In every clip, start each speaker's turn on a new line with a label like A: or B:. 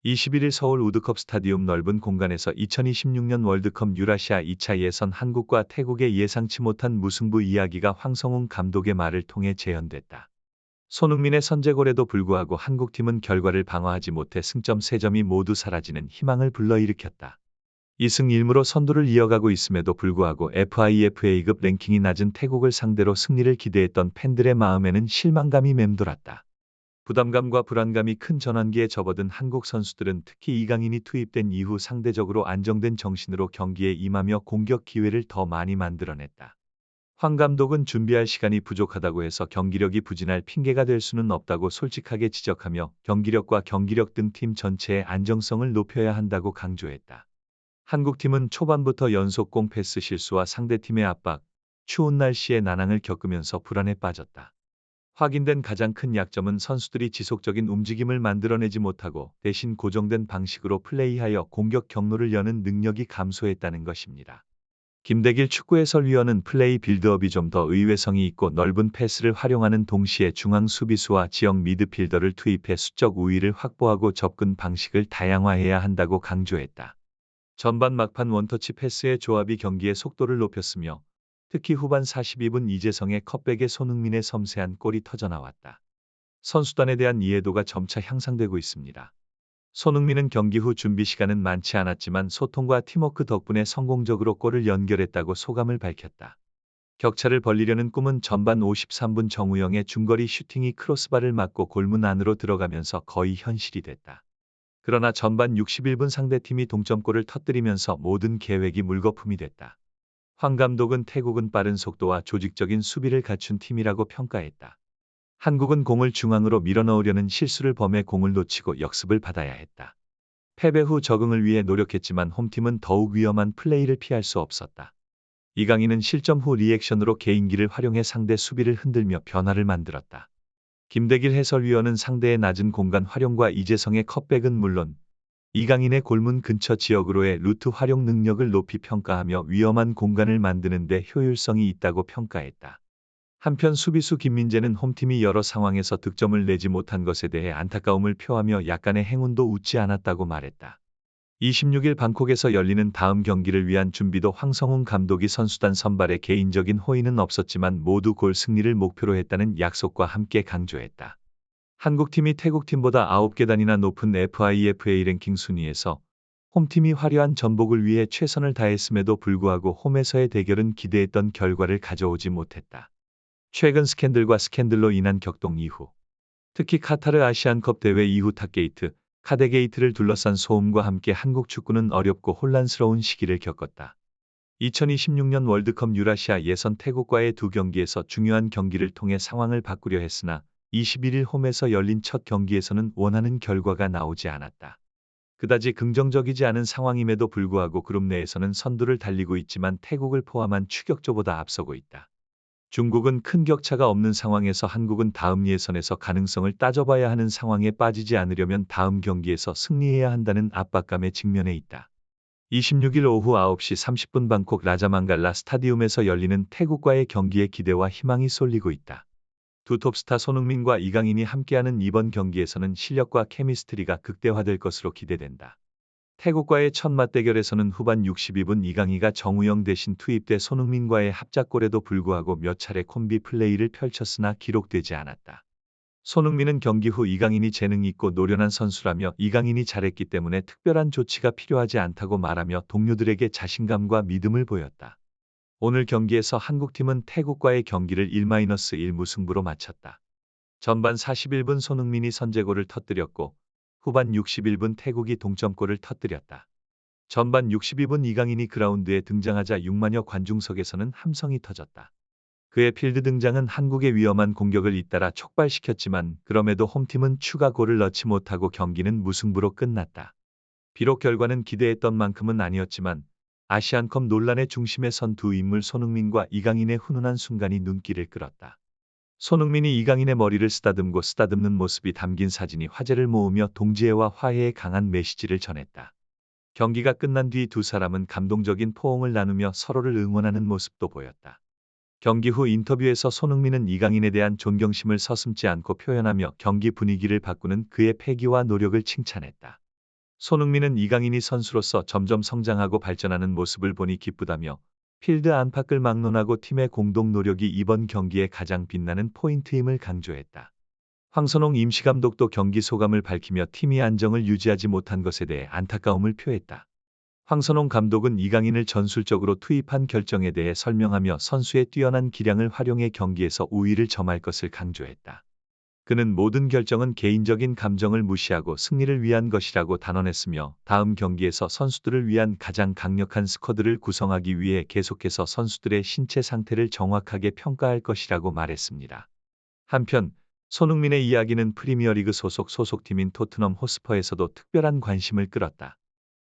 A: 21일 서울 우드컵 스타디움 넓은 공간에서 2026년 월드컵 유라시아 2차 예선 한국과 태국의 예상치 못한 무승부 이야기가 황성웅 감독의 말을 통해 재현됐다. 손흥민의 선제골에도 불구하고 한국팀은 결과를 방어하지 못해 승점 3점이 모두 사라지는 희망을 불러일으켰다. 2승 1무로 선두를 이어가고 있음에도 불구하고 FIFA급 랭킹이 낮은 태국을 상대로 승리를 기대했던 팬들의 마음에는 실망감이 맴돌았다. 부담감과 불안감이 큰 전환기에 접어든 한국 선수들은 특히 이강인이 투입된 이후 상대적으로 안정된 정신으로 경기에 임하며 공격 기회를 더 많이 만들어냈다. 황 감독은 준비할 시간이 부족하다고 해서 경기력이 부진할 핑계가 될 수는 없다고 솔직하게 지적하며 경기력과 경기력 등 팀 전체의 안정성을 높여야 한다고 강조했다. 한국팀은 초반부터 연속공 패스 실수와 상대팀의 압박, 추운 날씨의 난항을 겪으면서 불안에 빠졌다. 확인된 가장 큰 약점은 선수들이 지속적인 움직임을 만들어내지 못하고 대신 고정된 방식으로 플레이하여 공격 경로를 여는 능력이 감소했다는 것입니다. 김대길 축구 해설위원은 플레이 빌드업이 좀 더 의외성이 있고 넓은 패스를 활용하는 동시에 중앙 수비수와 지역 미드필더를 투입해 수적 우위를 확보하고 접근 방식을 다양화해야 한다고 강조했다. 전반 막판 원터치 패스의 조합이 경기의 속도를 높였으며 특히 후반 42분 이재성의 컵백에 손흥민의 섬세한 골이 터져나왔다. 선수단에 대한 이해도가 점차 향상되고 있습니다. 손흥민은 경기 후 준비 시간은 많지 않았지만 소통과 팀워크 덕분에 성공적으로 골을 연결했다고 소감을 밝혔다. 격차를 벌리려는 꿈은 전반 53분 정우영의 중거리 슈팅이 크로스바를 맞고 골문 안으로 들어가면서 거의 현실이 됐다. 그러나 전반 61분 상대팀이 동점골을 터뜨리면서 모든 계획이 물거품이 됐다. 황 감독은 태국은 빠른 속도와 조직적인 수비를 갖춘 팀이라고 평가했다. 한국은 공을 중앙으로 밀어넣으려는 실수를 범해 공을 놓치고 역습을 받아야 했다. 패배 후 적응을 위해 노력했지만 홈팀은 더욱 위험한 플레이를 피할 수 없었다. 이강인은 실점 후 리액션으로 개인기를 활용해 상대 수비를 흔들며 변화를 만들었다. 김대길 해설위원은 상대의 낮은 공간 활용과 이재성의 컵백은 물론 이강인의 골문 근처 지역으로의 루트 활용 능력을 높이 평가하며 위험한 공간을 만드는 데 효율성이 있다고 평가했다. 한편 수비수 김민재는 홈팀이 여러 상황에서 득점을 내지 못한 것에 대해 안타까움을 표하며 약간의 행운도 웃지 않았다고 말했다. 26일 방콕에서 열리는 다음 경기를 위한 준비도 황성웅 감독이 선수단 선발에 개인적인 호의는 없었지만 모두 골 승리를 목표로 했다는 약속과 함께 강조했다. 한국팀이 태국팀보다 9계단이나 높은 FIFA 랭킹 순위에서 홈팀이 화려한 전복을 위해 최선을 다했음에도 불구하고 홈에서의 대결은 기대했던 결과를 가져오지 못했다. 최근 스캔들로 인한 격동 이후, 특히 카타르 아시안컵 대회 이후 탑게이트, 카드게이트를 둘러싼 소음과 함께 한국 축구는 어렵고 혼란스러운 시기를 겪었다. 2026년 월드컵 유라시아 예선 태국과의 두 경기에서 중요한 경기를 통해 상황을 바꾸려 했으나 21일 홈에서 열린 첫 경기에서는 원하는 결과가 나오지 않았다. 그다지 긍정적이지 않은 상황임에도 불구하고 그룹 내에서는 선두를 달리고 있지만 태국을 포함한 추격조보다 앞서고 있다. 중국은 큰 격차가 없는 상황에서 한국은 다음 예선에서 가능성을 따져봐야 하는 상황에 빠지지 않으려면 다음 경기에서 승리해야 한다는 압박감에 직면해 있다. 26일 오후 9시 30분 방콕 라자망갈라 스타디움에서 열리는 태국과의 경기에 기대와 희망이 쏠리고 있다. 두 톱스타 손흥민과 이강인이 함께하는 이번 경기에서는 실력과 케미스트리가 극대화될 것으로 기대된다. 태국과의 첫 맞대결에서는 후반 62분 이강인가 정우영 대신 투입돼 손흥민과의 합작골에도 불구하고 몇 차례 콤비 플레이를 펼쳤으나 기록되지 않았다. 손흥민은 경기 후 이강인이 재능 있고 노련한 선수라며 이강인이 잘했기 때문에 특별한 조치가 필요하지 않다고 말하며 동료들에게 자신감과 믿음을 보였다. 오늘 경기에서 한국팀은 태국과의 경기를 1-1 무승부로 마쳤다. 전반 41분 손흥민이 선제골을 터뜨렸고 후반 61분 태국이 동점골을 터뜨렸다. 전반 62분 이강인이 그라운드에 등장하자 6만여 관중석에서는 함성이 터졌다. 그의 필드 등장은 한국의 위험한 공격을 잇따라 촉발시켰지만 그럼에도 홈팀은 추가 골을 넣지 못하고 경기는 무승부로 끝났다. 비록 결과는 기대했던 만큼은 아니었지만 아시안컵 논란의 중심에 선 두 인물 손흥민과 이강인의 훈훈한 순간이 눈길을 끌었다. 손흥민이 이강인의 머리를 쓰다듬는 모습이 담긴 사진이 화제를 모으며 동지애와 화해의 강한 메시지를 전했다. 경기가 끝난 뒤 두 사람은 감동적인 포옹을 나누며 서로를 응원하는 모습도 보였다. 경기 후 인터뷰에서 손흥민은 이강인에 대한 존경심을 서슴지 않고 표현하며 경기 분위기를 바꾸는 그의 패기와 노력을 칭찬했다. 손흥민은 이강인이 선수로서 점점 성장하고 발전하는 모습을 보니 기쁘다며 필드 안팎을 막론하고 팀의 공동 노력이 이번 경기의 가장 빛나는 포인트임을 강조했다. 황선홍 임시감독도 경기 소감을 밝히며 팀이 안정을 유지하지 못한 것에 대해 안타까움을 표했다. 황선홍 감독은 이강인을 전술적으로 투입한 결정에 대해 설명하며 선수의 뛰어난 기량을 활용해 경기에서 우위를 점할 것을 강조했다. 그는 모든 결정은 개인적인 감정을 무시하고 승리를 위한 것이라고 단언했으며 다음 경기에서 선수들을 위한 가장 강력한 스쿼드를 구성하기 위해 계속해서 선수들의 신체 상태를 정확하게 평가할 것이라고 말했습니다. 한편 손흥민의 이야기는 프리미어리그 소속팀인 토트넘 호스퍼에서도 특별한 관심을 끌었다.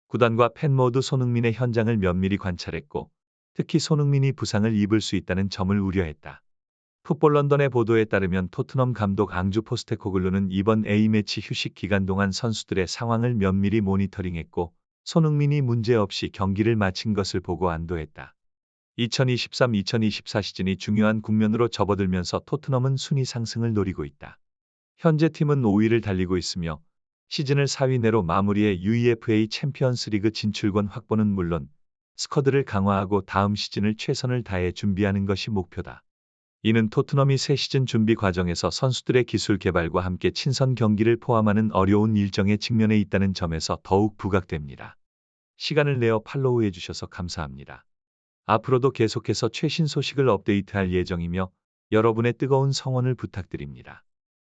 A: 구단과 팬 모두 손흥민의 현장을 면밀히 관찰했고 특히 손흥민이 부상을 입을 수 있다는 점을 우려했다. 풋볼 런던의 보도에 따르면 토트넘 감독 앙주 포스테코글루는 이번 A매치 휴식 기간 동안 선수들의 상황을 면밀히 모니터링했고 손흥민이 문제없이 경기를 마친 것을 보고 안도했다. 2023-2024 시즌이 중요한 국면으로 접어들면서 토트넘은 순위 상승을 노리고 있다. 현재 팀은 5위를 달리고 있으며 시즌을 4위 내로 마무리해 UEFA 챔피언스리그 진출권 확보는 물론 스쿼드를 강화하고 다음 시즌을 최선을 다해 준비하는 것이 목표다. 이는 토트넘이 새 시즌 준비 과정에서 선수들의 기술 개발과 함께 친선 경기를 포함하는 어려운 일정에 직면해 있다는 점에서 더욱 부각됩니다. 시간을 내어 팔로우해 주셔서 감사합니다. 앞으로도 계속해서 최신 소식을 업데이트할 예정이며 여러분의 뜨거운 성원을 부탁드립니다.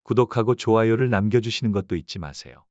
A: 구독하고 좋아요를 남겨주시는 것도 잊지 마세요.